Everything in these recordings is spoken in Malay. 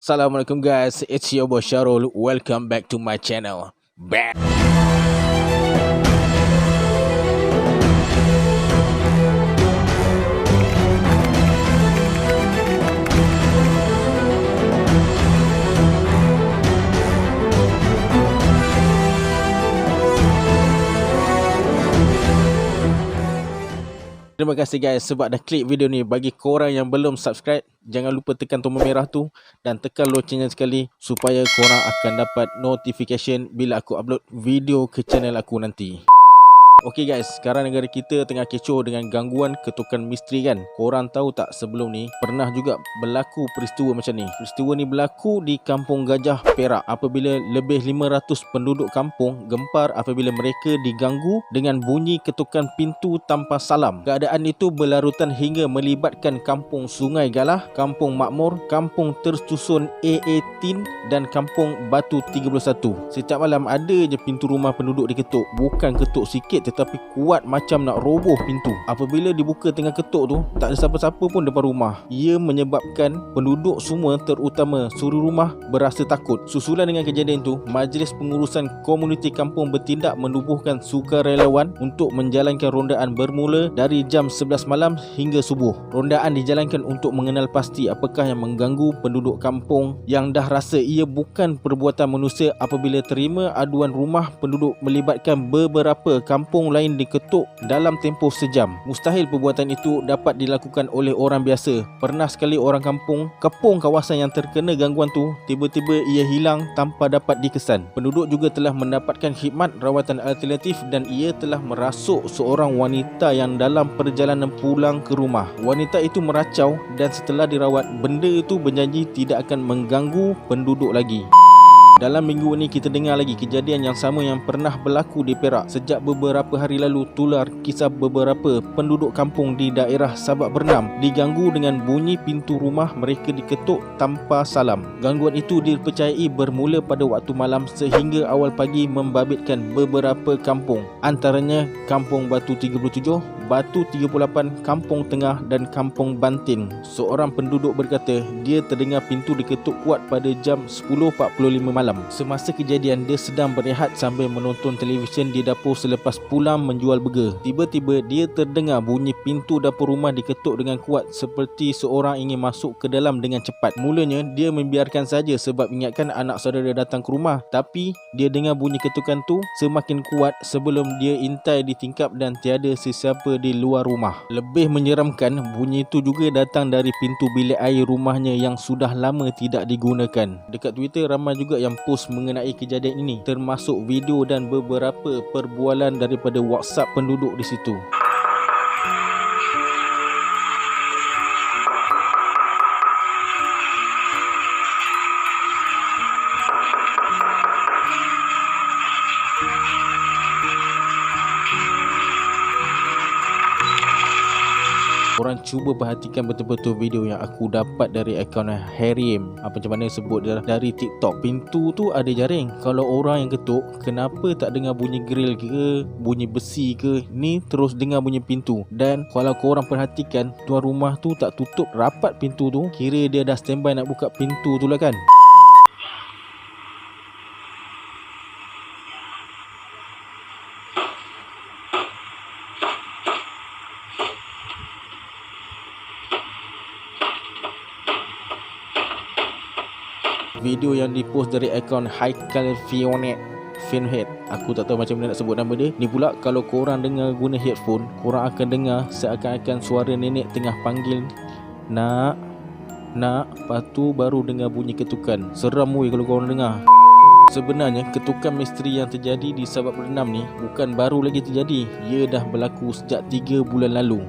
Assalamualaikum guys, it's your boy Syarul. Welcome back to my channel. Back. Terima kasih guys sebab dah klik video ni. Bagi korang yang belum subscribe, jangan lupa tekan tombol merah tu dan tekan loncengnya sekali supaya korang akan dapat notification bila aku upload video ke channel aku nanti. Okey guys, sekarang negara kita tengah kecoh dengan gangguan ketukan misteri kan. Korang tahu tak sebelum ni pernah juga berlaku peristiwa macam ni. Peristiwa ni berlaku di Kampung Gajah, Perak, apabila lebih 500 penduduk kampung gempar apabila mereka diganggu dengan bunyi ketukan pintu tanpa salam. Keadaan itu berlarutan hingga melibatkan Kampung Sungai Galah, Kampung Makmur, Kampung Tersusun A18 dan Kampung Batu 31. Setiap malam ada je pintu rumah penduduk diketuk. Bukan ketuk sikit tetapi kuat macam nak roboh pintu. Apabila dibuka tengah ketuk tu, tak ada siapa-siapa pun depan rumah. Ia menyebabkan penduduk semua terutama suri rumah berasa takut. Susulan dengan kejadian tu, Majlis Pengurusan Komuniti Kampung bertindak menubuhkan sukarelawan untuk menjalankan rondaan bermula dari jam 11 malam hingga subuh. Rondaan dijalankan untuk mengenal pasti apakah yang mengganggu penduduk kampung yang dah rasa ia bukan perbuatan manusia apabila terima aduan rumah penduduk melibatkan beberapa kampung lain diketuk dalam tempoh sejam. Mustahil perbuatan itu dapat dilakukan oleh orang biasa. Pernah sekali orang kampung kepung kawasan yang terkena gangguan tu, tiba-tiba ia hilang tanpa dapat dikesan. Penduduk juga telah mendapatkan khidmat rawatan alternatif dan ia telah merasuk seorang wanita yang dalam perjalanan pulang ke rumah. Wanita itu meracau dan setelah dirawat, benda itu berjanji tidak akan mengganggu penduduk lagi. Dalam minggu ini kita dengar lagi kejadian yang sama yang pernah berlaku di Perak. Sejak beberapa hari lalu tular kisah beberapa penduduk kampung di daerah Sabak Bernam diganggu dengan bunyi pintu rumah mereka diketuk tanpa salam. Gangguan itu dipercayai bermula pada waktu malam sehingga awal pagi membabitkan beberapa kampung, antaranya Kampung Batu 37, Batu 38, Kampung Tengah dan Kampung Bantin. Seorang penduduk berkata dia terdengar pintu diketuk kuat pada jam 10.45 malam. Semasa kejadian, dia sedang berehat sambil menonton televisyen di dapur selepas pulang menjual burger. Tiba-tiba dia terdengar bunyi pintu dapur rumah diketuk dengan kuat seperti seorang ingin masuk ke dalam dengan cepat. Mulanya dia membiarkan saja sebab ingatkan anak saudara datang ke rumah, tapi dia dengar bunyi ketukan tu semakin kuat sebelum dia intai di tingkap dan tiada sesiapa di luar rumah. Lebih menyeramkan, bunyi itu juga datang dari pintu bilik air rumahnya yang sudah lama tidak digunakan. Dekat Twitter ramai juga yang post mengenai kejadian ini, termasuk video dan beberapa perbualan daripada WhatsApp penduduk di situ. Korang cuba perhatikan betul-betul video yang aku dapat dari akaun Harim, macam mana sebut dia dari TikTok. Pintu tu ada jaring. Kalau orang yang ketuk, kenapa tak dengar bunyi grill ke, bunyi besi ke? Ni terus dengar bunyi pintu. Dan kalau korang perhatikan, tuan rumah tu tak tutup rapat pintu tu, kira dia dah standby nak buka pintu tu lah kan. Video yang dipost dari akaun Haikal Finhead, aku tak tahu macam mana nak sebut nama dia. Ni pula kalau korang dengar guna headphone, korang akan dengar seakan-akan suara nenek tengah panggil nak, lepas tu baru dengar bunyi ketukan. Seram weh kalau korang dengar. Sebenarnya ketukan misteri yang terjadi di Sabak Bernam ni bukan baru lagi terjadi. Ia dah berlaku sejak 3 bulan lalu.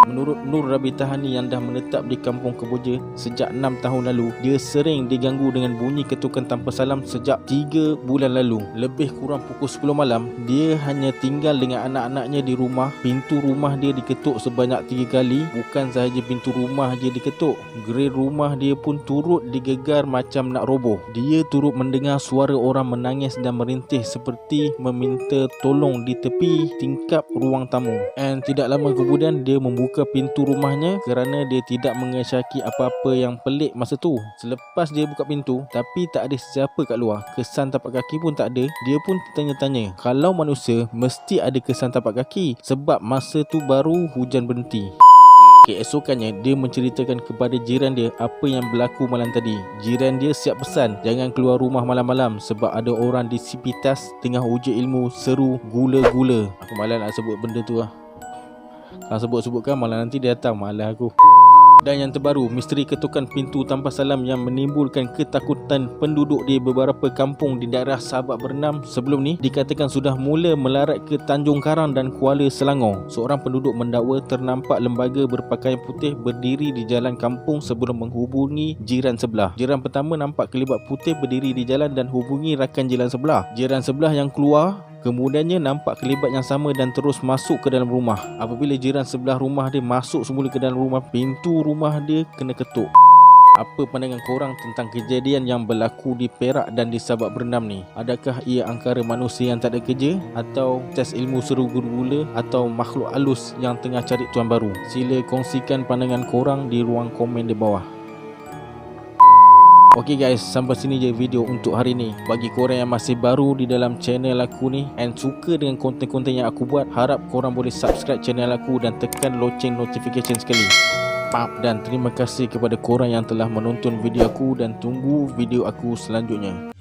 Menurut Nur Rabi Tahani yang dah menetap di Kampung Keboja sejak 6 tahun lalu, dia sering diganggu dengan bunyi ketukan tanpa salam sejak 3 bulan lalu. Lebih kurang pukul 10 malam, dia hanya tinggal dengan anak-anaknya di rumah. Pintu rumah dia diketuk sebanyak 3 kali. Bukan sahaja pintu rumah je diketuk, grill rumah dia pun turut digegar macam nak roboh. Dia turut mendengar suara orang menangis dan merintih seperti meminta tolong di tepi tingkap ruang tamu. Dan tidak lama kemudian dia membuka buka pintu rumahnya kerana dia tidak mengesyaki apa-apa yang pelik masa tu. Selepas dia buka pintu tapi tak ada sesiapa kat luar, kesan tapak kaki pun tak ada, dia pun tanya-tanya, kalau manusia mesti ada kesan tapak kaki sebab masa tu baru hujan berhenti. Keesokannya dia menceritakan kepada jiran dia apa yang berlaku malam tadi. Jiran dia siap pesan jangan keluar rumah malam-malam sebab ada orang di Sipitas tengah uji ilmu seru gula-gula. Aku malas nak sebut benda tu lah. Kalau sebut-sebutkan malah nanti dia datang, malas aku. Dan yang terbaru, misteri ketukan pintu tanpa salam yang menimbulkan ketakutan penduduk di beberapa kampung di daerah Sabak Bernam sebelum ni dikatakan sudah mula melarat ke Tanjung Karang dan Kuala Selangor. Seorang penduduk mendakwa ternampak lembaga berpakaian putih berdiri di jalan kampung sebelum menghubungi jiran sebelah. Jiran pertama nampak kelibat putih berdiri di jalan dan hubungi rakan jiran sebelah. Jiran sebelah yang keluar kemudiannya nampak kelibat yang sama dan terus masuk ke dalam rumah. Apabila jiran sebelah rumah dia masuk semula ke dalam rumah, pintu rumah dia kena ketuk. Apa pandangan korang tentang kejadian yang berlaku di Perak dan di Sabak Bernam ni? Adakah ia angkara manusia yang tak ada kerja, atau tes ilmu seru gula-gula, atau makhluk halus yang tengah cari tuan baru? Sila kongsikan pandangan korang di ruang komen di bawah. Ok guys, sampai sini je video untuk hari ni. Bagi korang yang masih baru di dalam channel aku ni and suka dengan konten-konten yang aku buat, harap korang boleh subscribe channel aku dan tekan loceng notification sekali. Dan terima kasih kepada korang yang telah menonton video aku dan tunggu video aku selanjutnya.